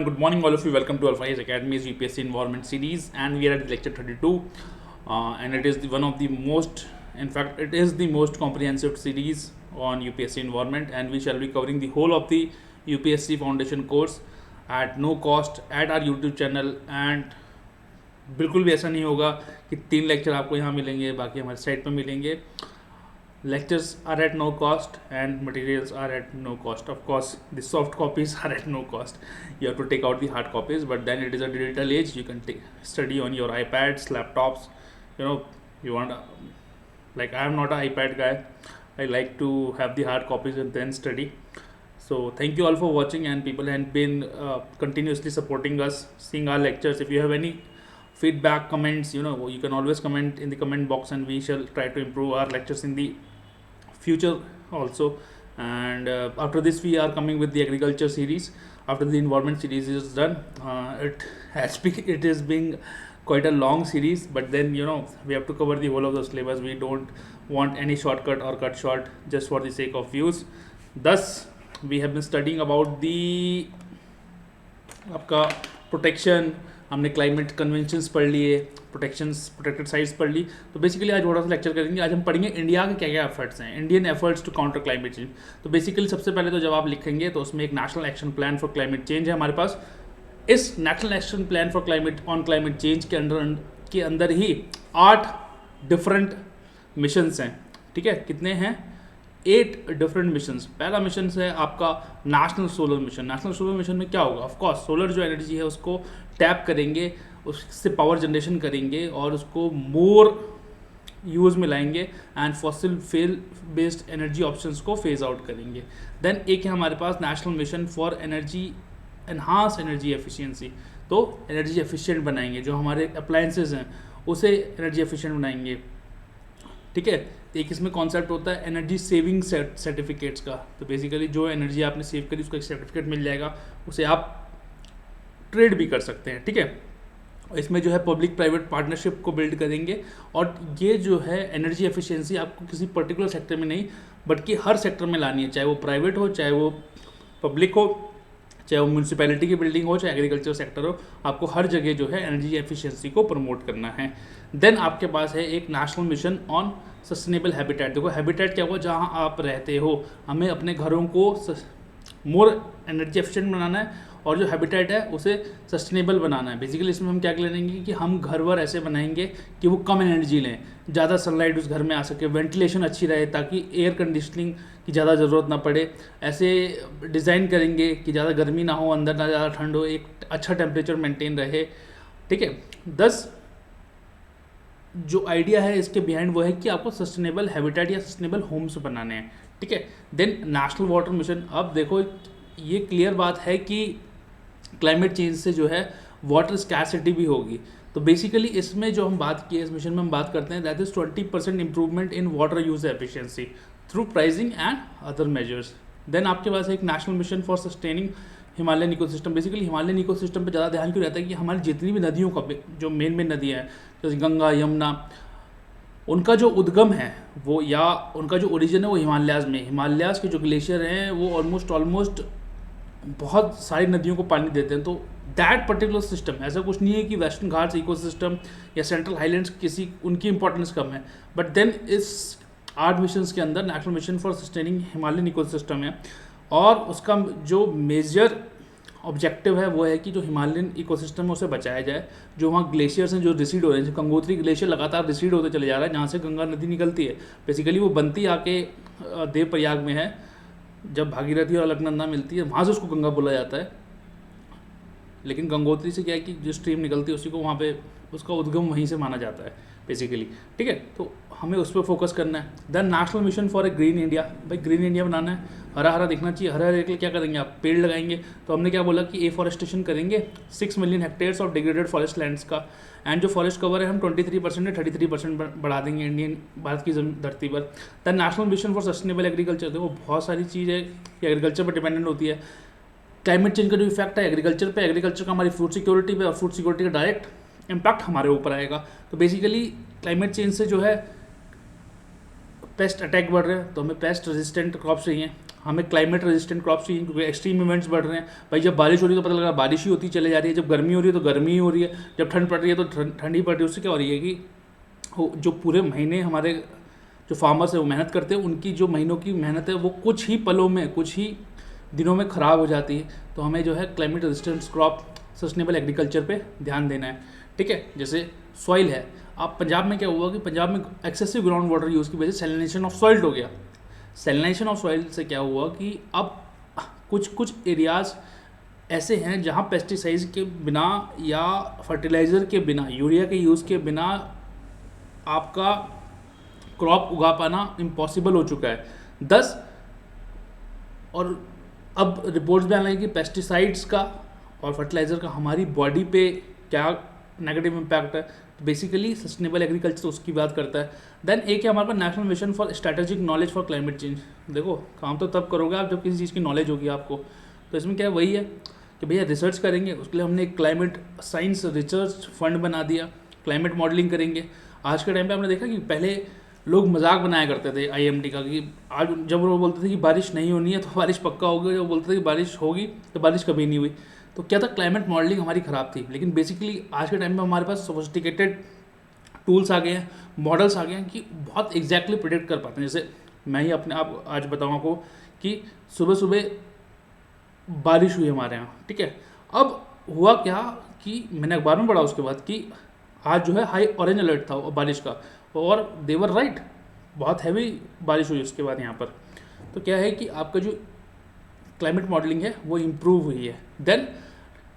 Good morning, all of you. Welcome to Alpha Age Academy's UPSC Environment series, and we are at lecture 32. And it is one of the most, in fact, it is the most comprehensive series on UPSC Environment, and we shall be covering the whole of the UPSC Foundation course at no cost at our YouTube channel. And बिल्कुल भी ऐसा नहीं होगा कि 3 lecture आपको यहाँ मिलेंगे, बाकी हमारे साइट पर मिलेंगे. Lectures are at no cost and materials are at no cost. Of course, the soft copies are at no cost. You have to take out the hard copies, but then it is a digital age. You can study on your iPads, laptops. You want, like, I am not an iPad guy. I like to have the hard copies and then study. So thank you all for watching, and people have been continuously supporting us, seeing our lectures. If you have any feedback, comments, you can always comment in the comment box, and we shall try to improve our lectures in the future also. And after this we are coming with the agriculture series. After the environment series is done, it is being quite a long series, but then we have to cover the whole of the syllabus. We don't want any shortcut or cut short just for the sake of views. Thus we have been studying about the आपका protection, हमने climate conventions पढ़ लिए, protected sites पढ़ ली. तो basically आज थोड़ा सा lecture करेंगे. आज हम पढ़ेंगे इंडिया के क्या क्या एफर्ट्स हैं, Indian efforts to counter climate change. तो बेसिकली सबसे पहले तो जब आप लिखेंगे तो उसमें एक national action plan for climate change है हमारे पास. इस national action plan for climate change के अंदर ही 8 डिफरेंट मिशंस हैं. ठीक है, कितने हैं? 8 डिफरेंट मिशंस. पहला मिशन है आपका national solar mission. National solar mission में क्या होगा? ऑफकोर्स सोलर जो एनर्जी है उसको टैप करेंगे, उससे पावर जनरेशन करेंगे और उसको मोर यूज़ में लाएंगे and fossil fuel based energy options को फेज आउट करेंगे. देन एक है हमारे पास national mission for energy enhance energy efficiency. तो एनर्जी एफिशिएंट बनाएंगे, जो हमारे अप्लायंसेज हैं उसे एनर्जी एफिशिएंट बनाएंगे. ठीक है, एक इसमें कॉन्सेप्ट होता है एनर्जी सेविंग सर्टिफिकेट्स का. तो बेसिकली जो एनर्जी आपने सेव करी उसका एक सर्टिफिकेट मिल जाएगा, उसे आप ट्रेड भी कर सकते हैं. ठीक है, इसमें जो है पब्लिक प्राइवेट पार्टनरशिप को बिल्ड करेंगे. और ये जो है एनर्जी एफिशिएंसी आपको किसी पर्टिकुलर सेक्टर में नहीं बल्कि हर सेक्टर में लानी है, चाहे वो प्राइवेट हो, चाहे वो पब्लिक हो, चाहे वो म्यूनसिपैलिटी की बिल्डिंग हो, चाहे एग्रीकल्चर सेक्टर हो. आपको हर जगह जो है एनर्जी एफिशिएंसी को प्रमोट करना है. देन आपके पास है एक national mission on sustainable habitat. देखो हैबिटेट क्या हुआ? जहाँ आप रहते हो. हमें अपने घरों को मोर एनर्जी एफिशिएंट बनाना है और जो हैबिटेट है उसे सस्टेनेबल बनाना है. बेसिकली इसमें हम क्या करेंगे कि हम घर वर ऐसे बनाएंगे कि वो कम एनर्जी लें, ज़्यादा सनलाइट उस घर में आ सके, वेंटिलेशन अच्छी रहे ताकि एयर कंडीशनिंग की ज़्यादा ज़रूरत ना पड़े. ऐसे डिज़ाइन करेंगे कि ज़्यादा गर्मी ना हो, अंदर ना ज़्यादा ठंड हो, एक अच्छा टेम्परेचर मेंटेन रहे. ठीक है, 10 जो आइडिया है इसके बिहाइंड वो है कि आपको सस्टेनेबल हैबिटेट या सस्टेनेबल होम्स बनाने हैं. ठीक है, देन नेशनल वाटर मिशन. अब देखो ये क्लियर बात है कि क्लाइमेट चेंज से जो है वाटर स्कैरसिटी भी होगी. तो बेसिकली इसमें जो हम बात की है, इस मिशन में हम बात करते हैं that is 20% improvement in water use efficiency through pricing and other measures. Then आपके पास एक national mission for sustaining Himalayan ecosystem. Basically Himalayan ecosystem पे ज़्यादा ध्यान क्यों रहता है कि हमारी जितनी भी नदियों का जो मेन नदियाँ हैं जैसे गंगा, यमुना, उनका जो उद्गम है वो या उनका जो ओरिजिन है वो हिमालयाज़ में. हिमालयाज़ के जो ग्लेशियर हैं वो ऑलमोस्ट बहुत सारी नदियों को पानी देते हैं. तो दैट पर्टिकुलर सिस्टम, ऐसा कुछ नहीं है कि वेस्टर्न घाट्स इकोसिस्टम या सेंट्रल हाईलैंड्स किसी उनकी इंपॉर्टेंस कम है. बट देन इस 8 मिशंस के अंदर national mission for sustaining Himalayan ecosystem है और उसका जो मेजर ऑब्जेक्टिव है वो है कि जो हिमालयन इकोसिस्टम है उसे बचाया जाए. जो वहाँ ग्लेशियर्स हैं जो रिसीड हो रहे हैं, गंगोत्री ग्लेशियर लगातार रिसीड होते चले जा रहा है, जहाँ से गंगा नदी निकलती है. बेसिकली वो बनती आके देवप्रयाग में है. जब भागीरथी और अलकनंदा मिलती है वहाँ से उसको गंगा बोला जाता है. लेकिन गंगोत्री से क्या है कि जो स्ट्रीम निकलती है उसी को वहाँ पे उसका उद्गम वहीं से माना जाता है बेसिकली. ठीक है, तो हमें उस पर फोकस करना है. Then national mission for a green India. भाई ग्रीन इंडिया बनाना है, हरा हरा दिखना चाहिए. हरा हरे के लिए क्या करेंगे आप? पेड़ लगाएंगे. तो हमने क्या बोला कि एफॉरेस्टेशन करेंगे 6 million hectares of degraded forest lands का. एंड जो फॉरेस्ट कवर है हम 23% से 33% बढ़ा देंगे इंडियन भारत की धरती पर. Then national mission for sustainable agriculture. देखो बहुत सारी चीज़ है कि एग्रीकल्चर पर डिपेंडेंट होती है. क्लाइमेट चेंज का जो इफेक्ट है एग्रीकल्चर पे, एग्रीकल्चर का हमारी फूड सिक्योरिटी पे और फूड सिक्योरिटी का डायरेक्ट इम्पैक्ट हमारे ऊपर आएगा. तो बेसिकली क्लाइमेट चेंज से जो है पेस्ट अटैक बढ़ रहे हैं, तो हमें पेस्ट रेजिस्टेंट क्रॉप चाहिए. हमें क्लाइमेट रेजिस्टेंट क्रॉप्स चाहिए क्योंकि एक्सट्रीम इवेंट्स बढ़ रहे हैं। भाई जब बारिश हो रही है तो पता लग रहा है बारिश ही होती चले जा रही है, जब गर्मी हो रही है तो गर्मी ही हो रही है, जब ठंड पड़ रही है तो ठंड ही पड़ रही है। उससे क्या हो रही है कि जो पूरे महीने हमारे जो फार्मर्स है वो मेहनत करते हैं, उनकी जो महीनों की मेहनत है वो कुछ ही पलों में, कुछ ही दिनों में ख़राब हो जाती है। तो हमें जो है climate resistance crop, sustainable agriculture पे ध्यान देना है, ठीक है। जैसे सॉइल है, आप पंजाब में क्या हुआ कि पंजाब में एक्सेसिव ग्राउंड वाटर यूज़ की वजह से सैलिनेशन ऑफ सॉइल हो गया। सैलिनेशन ऑफ सॉइल से क्या हुआ कि अब कुछ एरियाज़ ऐसे हैं जहाँ पेस्टिसाइड्स के बिना या फर्टिलाइज़र के बिना, यूरिया के यूज़ के बिना आपका क्रॉप उगा पाना इम्पॉसिबल हो चुका है। 10 और अब रिपोर्ट्स भी आने लगी कि पेस्टिसाइड्स का और फर्टिलाइज़र का हमारी बॉडी पे क्या नेगेटिव इम्पैक्ट है। तो बेसिकली सस्टेनेबल एग्रीकल्चर उसकी बात करता है। देन एक है हमारे पास national mission for strategic knowledge for climate change. देखो काम तो तब करोगे आप जब किसी चीज़ की नॉलेज होगी आपको। तो इसमें क्या है, वही है कि भैया रिसर्च करेंगे, उसके लिए हमने एक क्लाइमेट साइंस रिसर्च फंड बना दिया, क्लाइमेट मॉडलिंग करेंगे। आज के टाइम पे हमने देखा कि पहले लोग मजाक बनाया करते थे आईएमडी का कि आज जब वो बोलते थे कि बारिश नहीं होनी है तो बारिश पक्का होगी, जब बोलते थे कि बारिश होगी तो बारिश कभी नहीं हुई। तो क्या था, क्लाइमेट मॉडलिंग हमारी ख़राब थी। लेकिन बेसिकली आज के टाइम में हमारे पास सोफिस्टिकेटेड टूल्स आ गए हैं, मॉडल्स आ गए हैं कि बहुत एग्जैक्टली प्रिडिक्ट कर पाते हैं। जैसे मैं ही अपने आप आज बताऊँ आपको कि सुबह सुबह बारिश हुई हमारे यहाँ, ठीक है। अब हुआ क्या कि मैंने अखबार में पढ़ा उसके बाद कि आज जो है हाई ऑरेंज अलर्ट था बारिश का, और देवर राइट, बहुत हैवी बारिश हुई उसके बाद यहाँ पर। तो क्या है कि आपका जो क्लाइमेट मॉडलिंग है वो इम्प्रूव हुई है। देन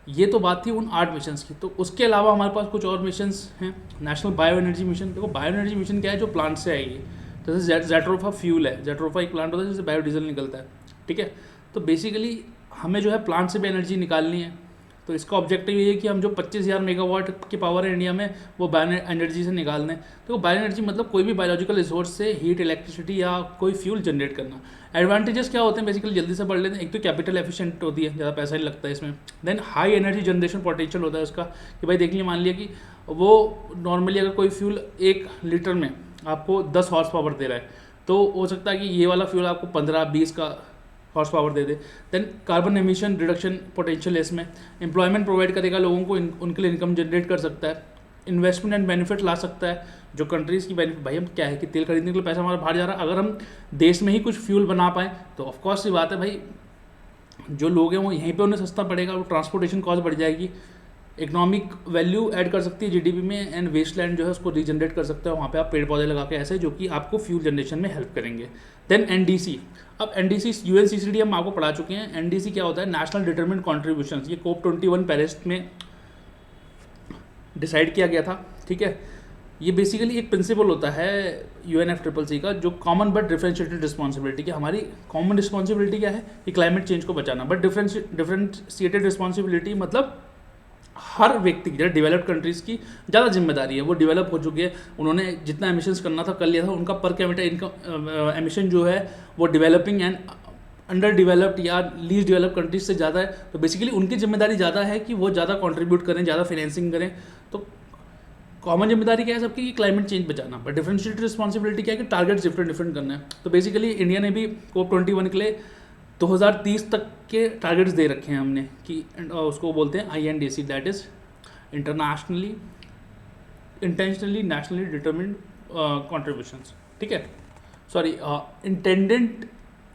ये तो बात थी उन 8 मिशंस की। तो उसके अलावा हमारे पास कुछ और मिशंस हैं। नेशनल बायो एनर्जी मिशन, देखो बायो एनर्जी मिशन क्या है, जो प्लांट से आएगी। जैसे जेट्रोफा फ्यूल है, जेट्रोफा एक प्लांट होता है जिससे बायोडीजल निकलता है, ठीक है। तो बेसिकली हमें जो है प्लांट से भी एनर्जी निकालनी है। तो इसका ऑब्जेक्टिव ये है कि हम जो 25,000 मेगावाट की पावर है इंडिया में वो बायो एनर्जी से निकाल दें। तो बायो एनर्जी मतलब कोई भी बायोलॉजिकल रिसोर्स से हीट, इलेक्ट्रिसिटी या कोई फ्यूल जनरेट करना। एडवांटेजेस क्या होते हैं बेसिकली, जल्दी से पढ़ लेते हैं। एक तो कैपिटल एफिशिएंट होती है, ज़्यादा पैसा नहीं लगता है इसमें। Then high energy generation potential होता है उसका, कि भाई देख लिया, मान लिया कि वो नॉर्मली अगर कोई फ्यूल 1 लीटर में आपको 10 हॉर्स पावर दे रहा है, तो हो सकता है कि ये वाला फ्यूल आपको 15-20 का हॉर्स पावर दे दे। Then carbon emission reduction potential है इसमें। एम्प्लॉयमेंट प्रोवाइड करेगा लोगों को, उनके लिए इनकम जनरेट कर सकता है। इन्वेस्टमेंट एंड बेनिफिट ला सकता है जो कंट्रीज़ की बेनिफिट। भाई हम क्या है कि तेल खरीदने के लिए पैसा हमारा बाहर जा रहा है, अगर हम देश में ही कुछ फ्यूल बना पाएँ तो ऑफकोर्स ये बात है भाई, जो लोग हैं वो यहीं पे उन्हें सस्ता पड़ेगा, वो ट्रांसपोर्टेशन कॉस्ट बढ़ जाएगी, इकोनॉमिक वैल्यू ऐड कर सकती है जीडीपी में, एंड वेस्ट लैंड जो है उसको रीजनरेट कर सकता है। वहाँ पे आप पेड़ पौधे लगा के ऐसे जो कि आपको फ्यूल जनरेशन में हेल्प करेंगे। देन एनडीसी, अब एनडीसी यूएनसीसीडी हम आपको पढ़ा चुके हैं। एनडीसी क्या होता है, नेशनल डिटरमिन्ड कॉन्ट्रीब्यूशंस। ये COP21 पेरिस में डिसाइड किया गया था, ठीक है। ये बेसिकली एक प्रिंसिपल होता है UNFCCC का, जो कॉमन बट डिफरेंशिएटेड रिस्पॉन्सिबिलिटी, कि हमारी कॉमन रिस्पॉन्सिबिलिटी क्या है कि क्लाइमेट चेंज को बचाना, बट डिफरेंशिएटेड रिस्पॉन्सिबिलिटी मतलब हर व्यक्ति की, जैसे डेवलप्ड कंट्रीज़ की ज़्यादा जिम्मेदारी है, वो डेवलप हो चुके हैं, उन्होंने जितना एमिशंस करना था कर लिया था, उनका पर कैपिटा इनकम एमिशन जो है वो डेवलपिंग एंड अंडर डेवलप्ड या लीस्ट डेवलप्ड कंट्रीज से ज़्यादा है। तो बेसिकली उनकी जिम्मेदारी ज़्यादा है कि वो ज़्यादा कंट्रीब्यूट करें, ज़्यादा फाइनेंसिंग करें। तो कॉमन जिम्मेदारी क्या है सबकी, कि क्लाइमेट चेंज बचाना, बट डिफरेंशिएटेड रिस्पॉन्सिबिलिटी क्या है कि टारगेट्स डिफरेंट करना है। तो बेसिकली इंडिया ने भी COP21 के लिए 2030 तक के टारगेट्स दे रखे हैं हमने, कि उसको बोलते हैं INDC, that is intentionally nationally determined contributions, ठीक है। सॉरी,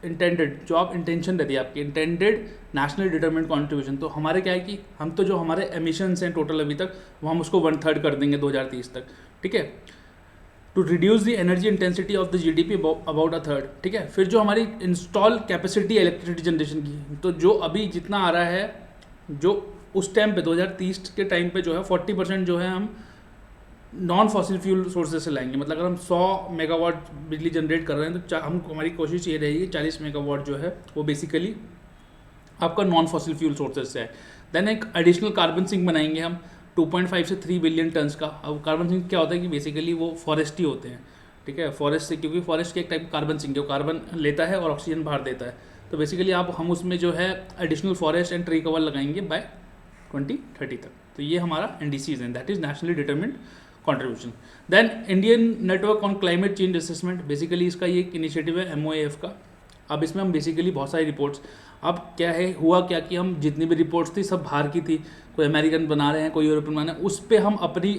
इंटेंडेड जो आप इंटेंशन रहती है आपकी, इंटेंडेड नेशनली डिटरमिन्ड कॉन्ट्रीब्यूशन। तो हमारे क्या है कि हम तो जो हमारे एमिशंस हैं टोटल अभी तक, वो हम उसको 1/3 कर देंगे 2030 तक, ठीक है। To reduce the energy intensity of the GDP about 1/3, ठीक है। फिर जो हमारी इंस्टॉल कैपेसिटी है इलेक्ट्रिसिटी जनरेशन की, तो जो अभी जितना आ रहा है, जो उस टाइम पे 2030 के टाइम पे जो है 40% जो है हम नॉन फॉसिल फ्यूल सोर्सेज से लाएंगे। मतलब अगर हम 100 मेगावाट बिजली जनरेट कर रहे हैं तो हम हमारी कोशिश ये रहेगी 40 मेगावाट जो है वो बेसिकली आपका नॉन फॉसिल फ्यूल सोर्सेज से है। देन एक एडिशनल कार्बन सिंक बनाएंगे हम 2.5 से 3 बिलियन टन्स का। अब कार्बन सिंक क्या होता है कि बेसिकली वो फॉरेस्ट ही होते हैं, ठीक है। फॉरेस्ट से, क्योंकि फॉरेस्ट के एक टाइप कार्बन सिंक है, वो कार्बन लेता है और ऑक्सीजन बाहर देता है। तो बेसिकली हम उसमें जो है additional forest and tree cover लगाएंगे बाय 2030 तक। तो ये हमारा NDCs है, that is nationally determined contribution. Then Indian network on climate change assessment, basically इसका ये एक इनिशिएटिव है MOAF का। अब इसमें हम बेसिकली बहुत सारी रिपोर्ट्स, अब क्या है हुआ क्या कि हम जितनी भी रिपोर्ट्स थी सब बाहर की थी, कोई अमेरिकन बना रहे हैं, कोई यूरोपियन बना रहे हैं, उस पर हम अपनी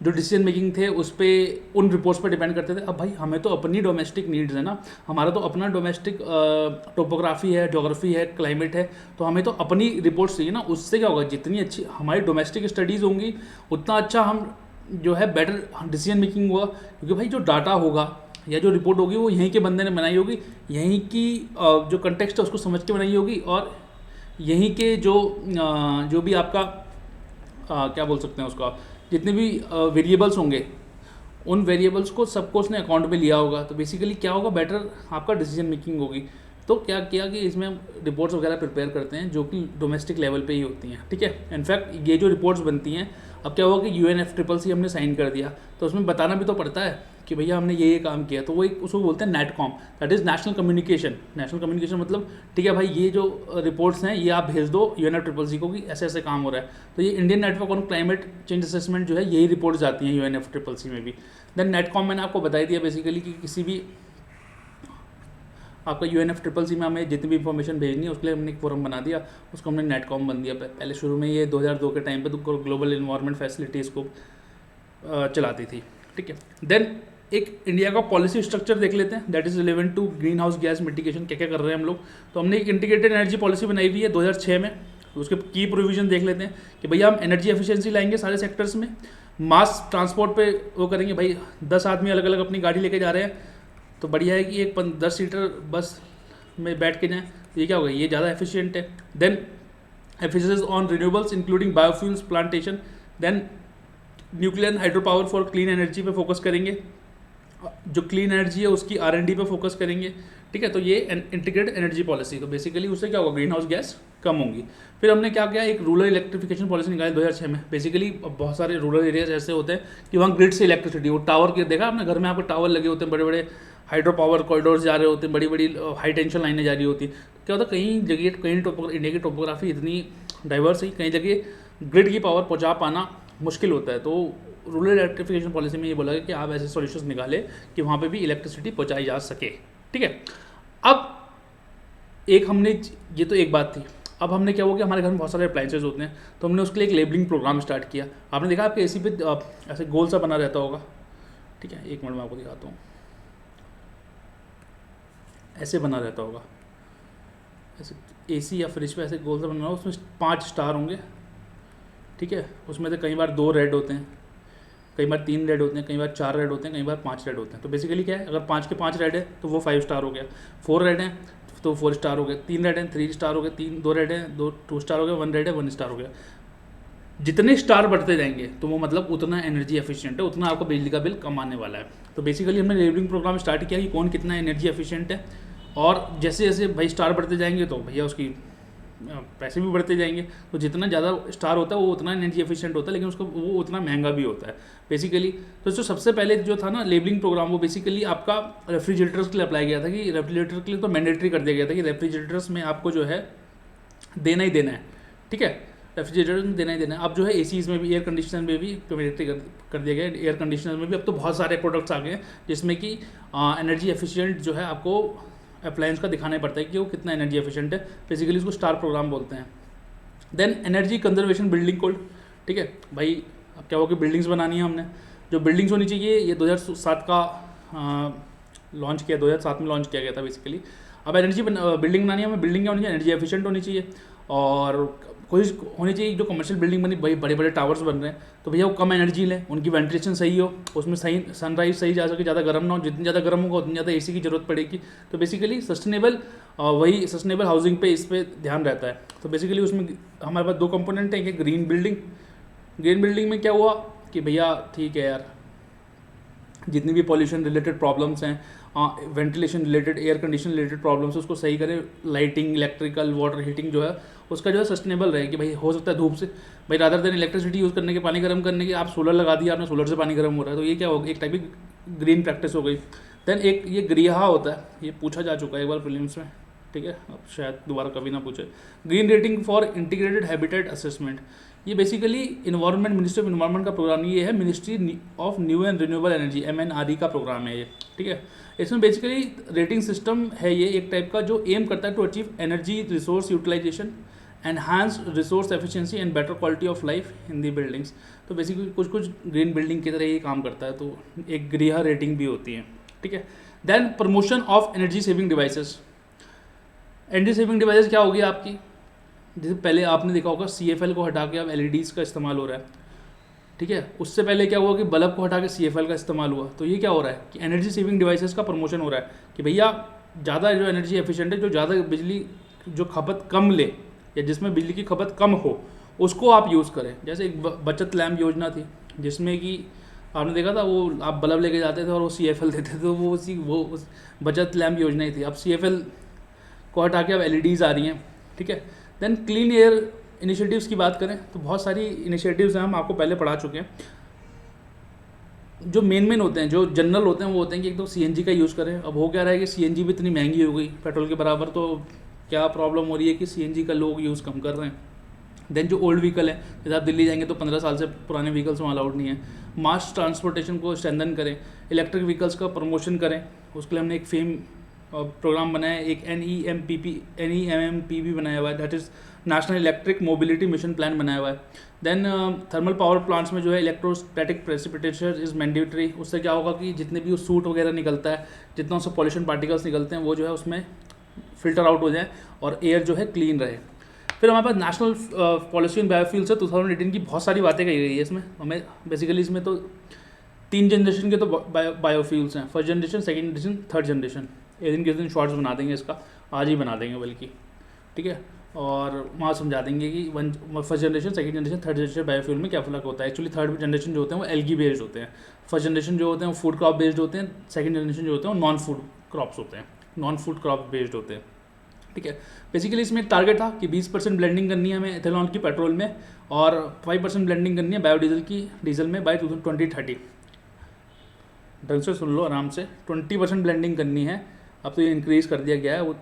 जो डिसीजन मेकिंग थे उस पर उन रिपोर्ट्स पर डिपेंड करते थे। अब भाई हमें तो अपनी डोमेस्टिक नीड्स है ना, हमारा तो अपना डोमेस्टिक टोपोग्राफी है, ज्योग्राफी है, क्लाइमेट है, तो हमें तो अपनी रिपोर्ट्स चाहिए ना। उससे क्या होगा, जितनी अच्छी हमारी डोमेस्टिक स्टडीज़ होंगी उतना अच्छा हम जो है बेटर डिसीजन मेकिंग होगा, क्योंकि भाई जो डाटा होगा या जो रिपोर्ट होगी वो यहीं के बंदे ने बनाई होगी, यहीं की जो कंटेक्स्ट है उसको समझ के बनाई होगी, और यहीं के जो भी आपका क्या बोल सकते हैं उसका, जितने भी वेरिएबल्स होंगे उन वेरिएबल्स को सबको उसने अकाउंट में लिया होगा। तो बेसिकली क्या होगा, बेटर आपका डिसीजन मेकिंग होगी। तो क्या किया कि इसमें हम रिपोर्ट्स वगैरह प्रिपेयर करते हैं जो कि डोमेस्टिक लेवल पे ही होती हैं, ठीक है। इनफैक्ट ये जो रिपोर्ट्स बनती हैं, अब क्या हुआ कि UNFCCC हमने साइन कर दिया, तो उसमें बताना भी तो पड़ता है कि भैया हमने ये काम किया, तो वो एक उसको बोलते हैं NATCOM, that is national communication. National communication मतलब ठीक है भाई, ये जो रिपोर्ट्स हैं ये आप भेज दो UNFCCC को कि ऐसे ऐसे काम हो रहा है। तो ये Indian network on climate change assessment जो है यही रिपोर्ट्स जाती हैं UNFCCC में भी। देन नेटकॉम मैंने आपको बता दिया बेसिकली कि किसी भी आपका UNFCCC में हमें जितनी भी इंफॉर्मेशन भेजनी है उसके लिए हमने एक फोरम बना दिया, उसको हमने नेटकॉम बन दिया। पहले शुरू में ये 2002 के टाइम पे तो ग्लोबल इन्वायरमेंट फैसिलिटीज़ को चलाती थी, ठीक है। देन एक इंडिया का पॉलिसी स्ट्रक्चर देख लेते हैं, that is relevant to greenhouse gas mitigation, क्या क्या कर रहे हैं हम लोग। तो हमने एक इंटीग्रेटेड एनर्जी पॉलिसी बनाई हुई है 2006 में। उसके की प्रोविजन देख लेते हैं कि भैया हम एनर्जी एफिशिएंसी लाएंगे सारे सेक्टर्स में, मास ट्रांसपोर्ट पे वो करेंगे, भाई 10 आदमी अलग अलग अपनी गाड़ी लेके जा रहे हैं तो बढ़िया है कि एक 10 सीटर बस में बैठ के जाएँ, तो ये क्या होगा, ये ज़्यादा एफिशिएंट है। Then efficiency on renewables including biofuels plantation, then nuclear and hydro power for clean energy पे फोकस करेंगे, जो क्लीन एनर्जी है उसकी R&D पे फोकस करेंगे, ठीक है। तो ये इंटीग्रेटेड एनर्जी पॉलिसी, तो बेसिकली उससे क्या होगा, ग्रीन हाउस गैस कम होंगी। फिर हमने क्या किया, एक रूरल इलेक्ट्रिफिकेशन पॉलिसी निकाली 2006 में। बेसिकली बहुत सारे रूरल एरियाज ऐसे होते हैं कि वहाँ ग्रिड से इलेक्ट्रिसिटी, वो टावर के देखा आपने, घर में आपको टावर लगे होते हैं, बड़े बड़े हाइड्रो पावर कॉरिडोर्स जा रहे होते हैं, बड़ी बड़ी हाई टेंशन लाइनें जा रही होती है। क्या होता है, कहीं जगह कहीं इंडिया की टोपोग्राफी इतनी डाइवर्स है, कहीं जगह ग्रिड की पावर पहुँचा पाना मुश्किल होता है। तो रूरल इलेक्ट्रिफिकेशन पॉलिसी में ये बोला गया कि आप ऐसे सॉल्यूशंस निकालें कि वहाँ पे भी इलेक्ट्रिसिटी पहुँचाई जा सके, ठीक है। अब एक हमने, ये तो एक बात थी, अब हमने क्या हुआ कि हमारे घर में बहुत सारे अप्लाइंसेज होते हैं, तो हमने उसके लिए एक लेबलिंग प्रोग्राम स्टार्ट किया। आपने देखा आपके AC पे ऐसे गोल सा बना रहता होगा, ठीक है, एक मिनट में आपको दिखाता हूँ, ऐसे बना रहता होगा, ऐसे AC या फ्रिज पे ऐसे गोल सा बना होगा, उसमें 5 स्टार होंगे, ठीक है। उसमें से कई बार 2 रेड होते हैं, कई बार 3 रेड होते हैं, कई बार 4 रेड होते हैं, कई बार 5 रेड होते हैं। तो बेसिकली क्या है, अगर 5 के 5 रेड है तो वो 5 स्टार हो गया, 4 रेड हैं तो 4 स्टार हो गया, 3 रेड हैं 3 स्टार हो गए, 2 रेड हैं 2 स्टार हो गया, 1 रेड है 1 स्टार हो गया। जितने स्टार बढ़ते जाएंगे तो वो मतलब उतना एनर्जी एफिशिएंट है, उतना आपको बिजली का बिल कम आने वाला है। तो बेसिकली हमने लेबलिंग प्रोग्राम स्टार्ट किया कि कौन कितना एनर्जी एफिशिएंट है, और जैसे जैसे भाई स्टार बढ़ते जाएंगे तो भैया उसकी पैसे भी बढ़ते जाएंगे। तो जितना ज़्यादा स्टार होता है वो उतना एनर्जी एफिशिएंट होता है, लेकिन उसको वो उतना महंगा भी होता है बेसिकली। तो जो सबसे पहले जो था ना लेबलिंग प्रोग्राम, वो बेसिकली आपका रेफ्रिजरेटर्स के लिए अप्लाई किया था कि रेफ्रिजरेटर के लिए तो मैंडेटरी कर दिया गया था कि रेफ्रिजरेटर्स में आपको जो है देना ही देना है, ठीक है, रेफ्रिजरेटर में देना ही देना है। अब जो है ACs में भी, एयर कंडीशनर में भी मैंडेटरी कर दिया गया है। एयर कंडीशनर में भी अब तो बहुत सारे प्रोडक्ट्स आ गए हैं जिसमें कि एनर्जी एफिशिएंट जो है आपको अप्लायंस का दिखाना पड़ता है कि वो कितना एनर्जी एफिशिएंट है, बेसिकली उसको स्टार प्रोग्राम बोलते हैं। Then energy conservation building code, ठीक है भाई। अब क्या होगा कि बिल्डिंग्स बनानी है हमने, जो बिल्डिंग्स होनी चाहिए, ये 2007 का लॉन्च किया, 2007 में लॉन्च किया गया था बेसिकली। अब एनर्जी बिल्डिंग बनानी है हमें, बिल्डिंग क्या होनी चाहिए, एनर्जी एफिशिएंट होनी चाहिए, और कोशिश होनी चाहिए जो कमर्शियल बिल्डिंग बनी, भाई बड़े बड़े टावर्स बन रहे हैं तो भैया वो कम एनर्जी लें, उनकी वेंटिलेशन सही हो, उसमें सही सनराइज सही जा सके, ज़्यादा गर्म ना हो, जितनी ज़्यादा गर्म होगा उतनी ज़्यादा AC की ज़रूरत पड़ेगी। तो बेसिकली सस्टेनेबल वही सस्टेनेबल हाउसिंग पे इस पर ध्यान रहता है। तो बेसिकली उसमें हमारे पास 2 कंपोनेंट हैं, एक ग्रीन बिल्डिंग। ग्रीन बिल्डिंग में क्या हुआ कि भैया ठीक है यार, जितनी भी पॉल्यूशन रिलेटेड प्रॉब्लम्स हैं, ventilation related, air condition related problems, उसको सही करें। लाइटिंग, इलेक्ट्रिकल, वाटर हीटिंग जो है उसका जो है सस्टेनेबल रहे कि भाई हो सकता है धूप से, भाई रादर देन इलेक्ट्रिसिटी यूज़ करने के पानी गर्म करने के आप सोलर लगा दिया, आपने सोलर से पानी गर्म हो रहा है, तो ये क्या होगा, एक टाइप की ग्रीन प्रैक्टिस हो गई। देन एक ये ग्रीहा होता है, ये पूछा जा चुका है एक बार प्रीलिम्स में, ठीक है, अब शायद दोबारा कभी ना पूछे। Green rating for integrated habitat assessment, ये basically environment, ministry of environment का प्रोग्राम ये है, ministry of new and renewable energy MNRE का प्रोग्राम है ये, ठीक है। इसमें बेसिकली रेटिंग सिस्टम है ये एक टाइप का, जो एम करता है to achieve energy resource utilisation, enhance resource efficiency and better quality of life in the buildings. तो बेसिकली कुछ कुछ ग्रीन बिल्डिंग की तरह ये काम करता है, तो एक गृह रेटिंग भी होती है, ठीक है। Then promotion of energy saving devices. Energy saving devices क्या होगी आपकी, जैसे पहले आपने देखा होगा CFL को हटा के अब LEDs का इस्तेमाल हो रहा है, ठीक है। उससे पहले क्या हुआ कि बल्ब को हटा के CFL का इस्तेमाल हुआ। तो ये क्या हो रहा है कि एनर्जी सेविंग डिवाइसेस का प्रमोशन हो रहा है कि भैया ज़्यादा जो एनर्जी एफिशिएंट है, जो ज़्यादा बिजली जो खपत कम ले या जिसमें बिजली की खपत कम हो, उसको आप यूज़ करें। जैसे एक बचत लैम्प योजना थी, जिसमें कि आपने देखा था वो आप बल्ब लेके जाते थे और वो CFL देते थे, तो वो उस बचत लैम्प योजना ही थी। अब CFL को हटा के अब LEDs आ रही हैं, ठीक है। देन क्लीन एयर इनिशिएटिव्स की बात करें तो बहुत सारी इनिशिएटिव्स हैं, हम आपको पहले पढ़ा चुके हैं। जो मेन होते हैं, जो जनरल होते हैं, वो होते हैं कि एक तो CNG का यूज़ करें। अब हो क्या रहा है कि CNG भी इतनी महंगी हो गई पेट्रोल के बराबर, तो क्या प्रॉब्लम हो रही है कि CNG का लोग यूज़ कम कर रहे हैं। देन जो ओल्ड व्हीकल है, जैसे आप दिल्ली जाएंगे तो 15 साल से पुराने व्हीकल्स वहाँ अलाउड नहीं है। मास ट्रांसपोर्टेशन को स्ट्रेंथन करें, इलेक्ट्रिक व्हीकल्स का प्रमोशन करें, उसके लिए हमने एक फेम प्रोग्राम बनाया है, एक NEMMP भी बनाया हुआ है, that is national electric mobility mission plan बनाया हुआ है। देन थर्मल पावर प्लांट्स में जो है इलेक्ट्रोस्टैटिक प्रेसिपिटेशन इज़ मैंडेटरी। उससे क्या होगा कि जितने भी सूट वगैरह निकलता है, जितना उससे पॉल्यूशन पार्टिकल्स निकलते हैं, वो जो है उसमें फिल्टर आउट हो जाए और एयर जो है क्लीन रहे। फिर हमारे पास नेशनल पॉलिसी ऑन बायोफ्यूल्स है, 2018 की बहुत सारी बातें कही गई है इसमें। हमें बेसिकली इसमें तो 3 जनरेशन के तो बायोफ्यूल्स हैं, first generation, second generation, third generation. एक दिन किस दिन शॉर्ट्स बना देंगे इसका, आज ही बना देंगे बल्कि, ठीक है। और वहाँ समझा देंगे कि first generation, second generation, third generation biofuel में क्या फ़र्क होता है। एक्चुअली थर्ड जनरेशन जो होते हैं वो एल्गी बेस्ड होते हैं, फर्स्ट जनरेशन जो होते हैं वो फूड क्रॉप बेस्ड होते हैं, सेकंड जनरेशन जो होते हैं वो नॉन फूड क्रॉप्स होते हैं, नॉन फूड क्रॉप बेस्ड होते हैं, ठीक है। बेसिकली इसमें एक टारगेट था कि 20% ब्लेंडिंग करनी है हमें एथेनॉल की पेट्रोल में, और 5% ब्लेंडिंग करनी है बायोडीजल की डीजल में बाय 2030। ढंग से सुन लो आराम से, 20% ब्लेंडिंग करनी है। अब तो ये इंक्रीज़ कर दिया गया है वो,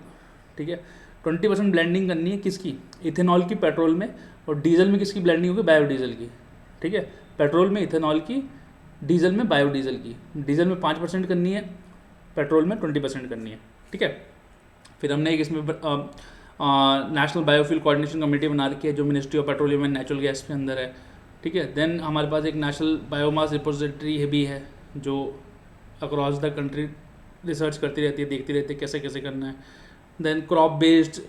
ठीक है। 20% ब्लेंडिंग करनी है किसकी, इथेनॉल की पेट्रोल में, और डीजल में किसकी ब्लेंडिंग होगी, बायोडीजल की, ठीक है। पेट्रोल में इथेनॉल की, डीजल में बायोडीजल की। डीजल में 5% करनी है, पेट्रोल में 20% करनी है, ठीक है। फिर हमने एक इसमें नेशनल बायोफ्यूल कोऑर्डिनेशन कमेटी बना रखी है, जो ministry of petroleum and natural gas के अंदर है, ठीक है। देन हमारे पास एक नेशनल बायोमास रिपोजिटरी भी है, जो अक्रॉस द कंट्री रिसर्च करती रहती है, देखती रहती है कैसे कैसे करना है। Then crop based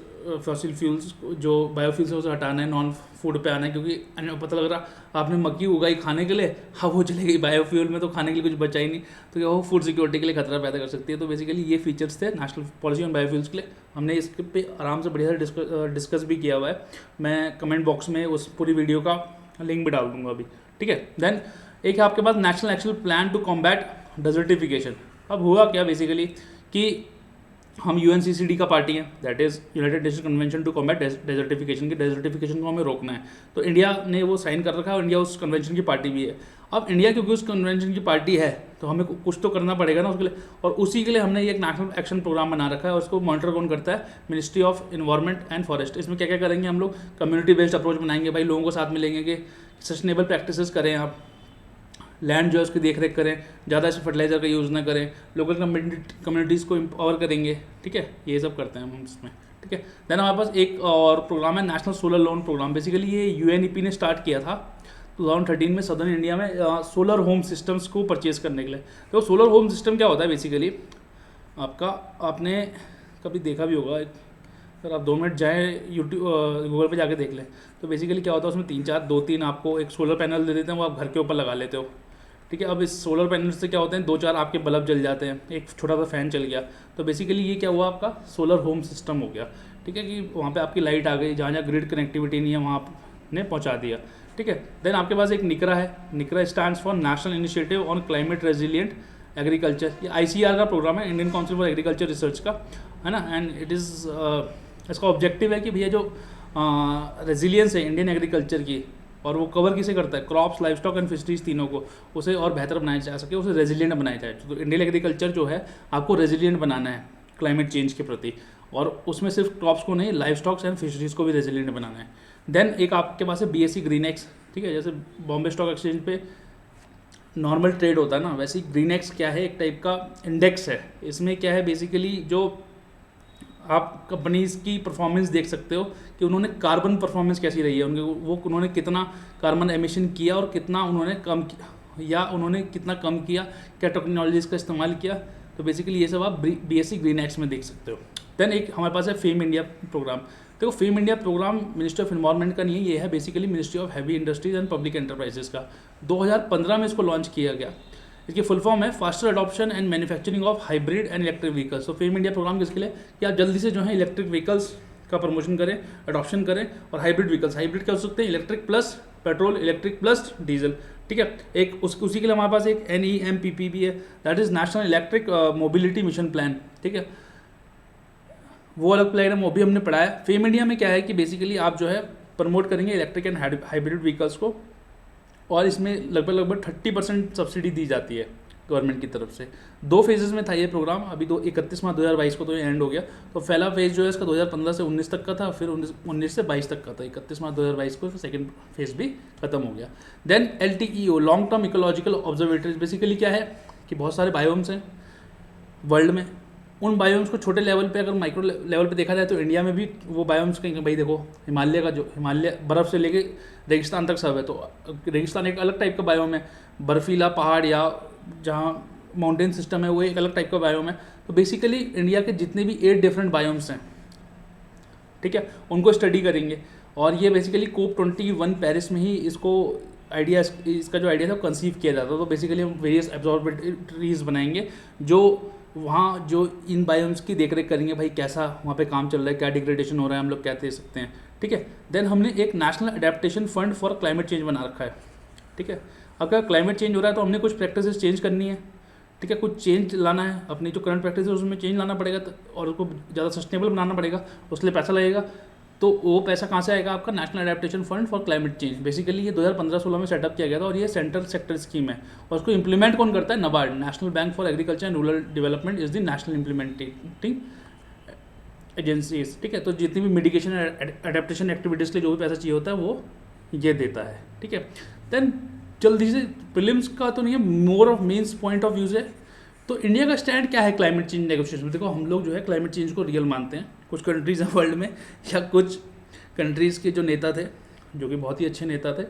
fossil fuels, जो बायोफ्यूल्स है उसे हटाना है, नॉन फूड पे आना है, क्योंकि पता लग रहा आपने मक्की उगाई खाने के लिए, हाँ वो चले गई बायोफ्यूल में, तो खाने के लिए कुछ बचा ही नहीं, तो क्या वो फूड सिक्योरिटी के लिए खतरा पैदा कर सकती है। तो बेसिकली ये फीचर्स थे नेशनल पॉलिसी ऑन बायोफ्यूल्स के लिए। हमने इसके पे आराम से बढ़िया से डिस्कस भी किया हुआ है, मैं कमेंट बॉक्स में उस पूरी वीडियो का लिंक भी डाल दूँगा अभी, ठीक है। देन एक है आपके पास national action plan to combat desertification. अब हुआ क्या बेसिकली कि हम UNCCD का पार्टी हैं, that is United Nation Convention to combat Desertification. की डेजर्टिफिकेशन को हमें रोकना है, तो इंडिया ने वो साइन कर रखा है और इंडिया उस कन्वेंशन की पार्टी भी है। अब इंडिया क्योंकि उस कन्वेंशन की पार्टी है, तो हमें कुछ तो करना पड़ेगा ना उसके लिए, और उसी के लिए हमने ये एक नेशनल एक्शन प्रोग्राम बना रखा है, और उसको मॉनिटर कौन करता है, ministry of environment and forest. इसमें क्या क्या करेंगे हम लोग, कम्युनिटी बेस्ड अप्रोच बनाएंगे, भाई लोगों को साथ मिलेंगे कि सस्टेनेबल प्रैक्टिसेस करें आप, लैंड जो है उसकी देख रेख करें, ज़्यादा से फर्टिलाइज़र का यूज़ ना करें, लोकल कम्युनिटीज़ को एम्पावर करेंगे, ठीक है। ये सब करते हैं हम इसमें, ठीक है। देन हमारे पास एक और प्रोग्राम है national solar loan programme. Basically ये UNEP ने स्टार्ट किया था 2013 में सदर्न इंडिया में सोलर होम सिस्टम्स को परचेज़ करने के लिए। तो सोलर होम सिस्टम क्या होता है बेसिकली, आपने कभी देखा भी होगा, अगर आप 2 मिनट जाएँ यूट्यूब गूगल पे जाके देख लें, तो बेसिकली क्या होता है उसमें 2-3 आपको एक सोलर पैनल दे देते हैं, वो आप घर के ऊपर लगा लेते हो, ठीक है। अब इस सोलर पैनल से क्या होते हैं, 2-4 आपके बल्ब जल जाते हैं, एक छोटा सा फैन चल गया, तो बेसिकली ये क्या हुआ, आपका सोलर होम सिस्टम हो गया, ठीक है। कि वहाँ पे आपकी लाइट आ गई, जहाँ जहाँ ग्रिड कनेक्टिविटी नहीं है वहाँ आपने पहुँचा दिया, ठीक है। देन आपके पास एक निकरा है, निकरा stands for national initiative on climate resilient agriculture. ये ICR का प्रोग्राम है, Indian council for agriculture research का, है ना। एंड इट इज़ इसका ऑब्जेक्टिव है कि भैया जो रेजिलियंस है इंडियन एग्रीकल्चर की, और वो कवर किसे करता है, crops, life stock and fisheries, तीनों को उसे और बेहतर बनाया जा सके, उसे रेजिलिएंट बनाया जाए। तो इंडियन एग्रीकल्चर जो है आपको रेजिलिएंट बनाना है क्लाइमेट चेंज के प्रति, और उसमें सिर्फ क्रॉप्स को नहीं, लाइफ स्टॉक्स एंड फिशरीज को भी रेजिलिएंट बनाना है। देन एक आपके पास है BSE ग्रीन एक्स, ठीक है, जैसे बॉम्बे स्टॉक एक्सचेंज पे नॉर्मल ट्रेड होता है ना, वैसे ही ग्रीन एक्स क्या है, एक टाइप का इंडेक्स है। इसमें क्या है बेसिकली, जो आप कंपनीज की परफॉर्मेंस देख सकते हो कि उन्होंने कार्बन परफॉर्मेंस कैसी रही है, उन्होंने कितना कार्बन एमिशन किया और कितना उन्होंने कम किया, या उन्होंने कितना कम किया, क्या टेक्नोलॉजीज़ का इस्तेमाल किया। तो बेसिकली ये सब आप BSE ग्रीन एक्स में देख सकते हो। देन एक हमारे पास है फेम इंडिया प्रोग्राम। देखो FAME India programme ministry of environment का नहीं है, ये है basically ministry of heavy industries and public enterprises का। 2015 में इसको लॉन्च किया गया। इसकी फुल फॉर्म है faster adoption and manufacturing of hybrid and electric vehicles. तो फेम इंडिया प्रोग्राम किसके लिए, कि आप जल्दी से जो है इलेक्ट्रिक व्हीकल्स का प्रमोशन करें, अडॉप्शन करें, और हाइब्रिड व्हीकल्स, हाइब्रिड क्या हो सकते हैं, electric plus petrol, electric plus diesel, ठीक है। एक उसी के लिए हमारे पास एक NEMPP भी है, that is national electric mobility mission plan, ठीक है, वो अलग प्लान है, वो भी हमने पढ़ाया। फेम इंडिया में क्या है कि बेसिकली आप जो है प्रमोट करेंगे इलेक्ट्रिक एंड हाइब्रिड व्हीकल्स को, और इसमें लगभग 30% सब्सिडी दी जाती है गवर्नमेंट की तरफ से। 2 फेजेस में था ये प्रोग्राम, अभी 31 मार्च 2022 को तो ये एंड हो गया। तो पहला फेज जो है इसका 2015 से 19 तक का था, फिर 19 से 22 तक का था, 31 मार्च 2022 को सेकंड फेज भी खत्म हो गया। Then LTEO long term ecological observatories, basically क्या है कि बहुत सारे बायोम्स हैं वर्ल्ड में, उन बायोम्स को छोटे लेवल पे, अगर माइक्रो लेवल पे देखा जाए तो इंडिया में भी वो बायोम्स कहीं, भाई देखो हिमालय का, जो हिमालय बर्फ़ से लेके रेगिस्तान तक सब है। तो रेगिस्तान एक अलग टाइप का बायोम है, बर्फीला पहाड़ या जहाँ माउंटेन सिस्टम है वो एक अलग टाइप का बायोम है। तो बेसिकली इंडिया के जितने भी 8 डिफरेंट बायोम्स हैं, ठीक है, उनको स्टडी करेंगे। और ये बेसिकली COP21 पेरिस में ही इसको आइडिया, इसका जो आइडिया था कंसीव किया जाता है। तो बेसिकली हम वेरियस एब्जॉर्बेटरीज बनाएंगे जो वहाँ जो इन बायोम्स की देखरेख करेंगे, भाई कैसा वहाँ पे काम चल रहा है, क्या डिग्रेडेशन हो रहा है, हम लोग क्या दे सकते हैं, ठीक है। देन हमने एक national adaptation fund for climate change बना रखा है, ठीक है। अगर क्लाइमेट चेंज हो रहा है तो हमने कुछ प्रैक्टिसेस चेंज करनी है, ठीक है, कुछ चेंज लाना है, अपनी जो करंट प्रैक्टिस है उसमें चेंज लाना पड़ेगा, और उसको ज़्यादा सस्टेनेबल बनाना पड़ेगा, उसके लिए पैसा लगेगा। तो वो पैसा कहाँ से आएगा, आपका national adaptation fund for climate change. Basically ये 2015-16 में सेटअप किया गया था, और ये सेंट्रल सेक्टर स्कीम है, और उसको इंप्लीमेंट कौन करता है, NABARD, national bank for agriculture and rural development is the national implementing agencies, ठीक है। तो जितनी भी मिटिगेशन एडेप्टेशन एक्टिविटीज़ के लिए जो भी पैसा चाहिए होता है वो ये देता है, ठीक है। देन जल्दी से प्रीलिम्स का तो नहीं है, more of men's point of view है। तो इंडिया का स्टैंड क्या है क्लाइमेट चेंज नेगोशिएशन में। देखो हम लोग जो है क्लाइमेट चेंज को रियल मानते हैं, कुछ कंट्रीज़ हैं वर्ल्ड में, या कुछ कंट्रीज़ के जो नेता थे जो कि बहुत ही अच्छे नेता थे,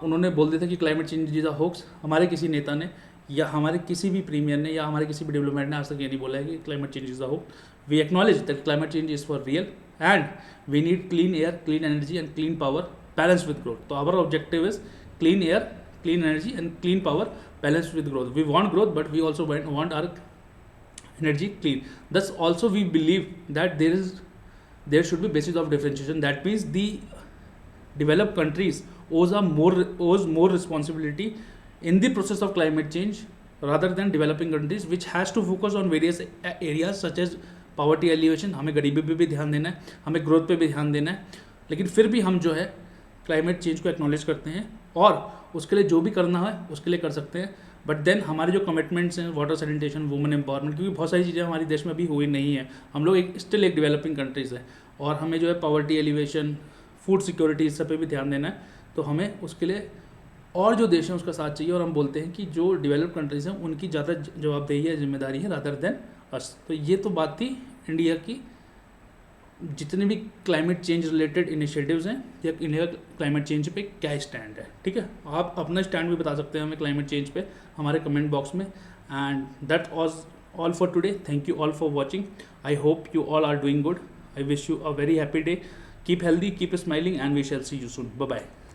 उन्होंने बोल दिया था कि climate change is a hoax. हमारे किसी नेता ने या हमारे किसी भी प्रीमियर ने या हमारे किसी भी डेवलपमेंट ने आज तक ये नहीं बोला है कि climate change is a hoax. We acknowledge that climate change is for real and we need clean air, clean energy and clean power balance with growth. तो our objective is clean air, clean energy and clean power balanced with growth. We want growth, but we also want our energy clean. Thus also we believe that there should be basis of differentiation. That means the developed countries owes more responsibility in the process of climate change rather than developing countries, which has to focus on various areas such as poverty alleviation. हमें गरीबी पे भी ध्यान देना है, हमें growth पे भी ध्यान देना है, लेकिन फिर भी हम जो है क्लाइमेट चेंज को एक्नॉलेज करते हैं और उसके लिए जो भी करना है उसके लिए कर सकते हैं। बट देन हमारे जो कमिटमेंट्स हैं, वाटर सैनिटेशन, वुमेन एम्पावरमेंट, क्योंकि बहुत सारी चीज़ें हमारे देश में अभी हुई नहीं है, हम लोग स्टिल एक डेवलपिंग कंट्रीज़ है, और हमें जो है पॉवर्टी एलिवेशन, फूड सिक्योरिटी, इस सब पे भी ध्यान देना है। तो हमें उसके लिए और जो देश हैं उसका साथ चाहिए, और हम बोलते हैं कि जो डेवलप्ड कंट्रीज़ हैं उनकी ज़्यादा जवाबदेही है, जिम्मेदारी है रादर देन अस। तो ये तो बात थी इंडिया की जितने भी क्लाइमेट चेंज रिलेटेड इनिशिएटिव्स हैं, या इंडिया का क्लाइमेट चेंज पे क्या स्टैंड है, ठीक है। आप अपना स्टैंड भी बता सकते हैं हमें क्लाइमेट चेंज पे हमारे कमेंट बॉक्स में। And that was all for today. Thank you all for watching. I hope you all are doing good. I wish you a very happy day. Keep healthy, keep smiling, and we shall see you soon. Bye bye.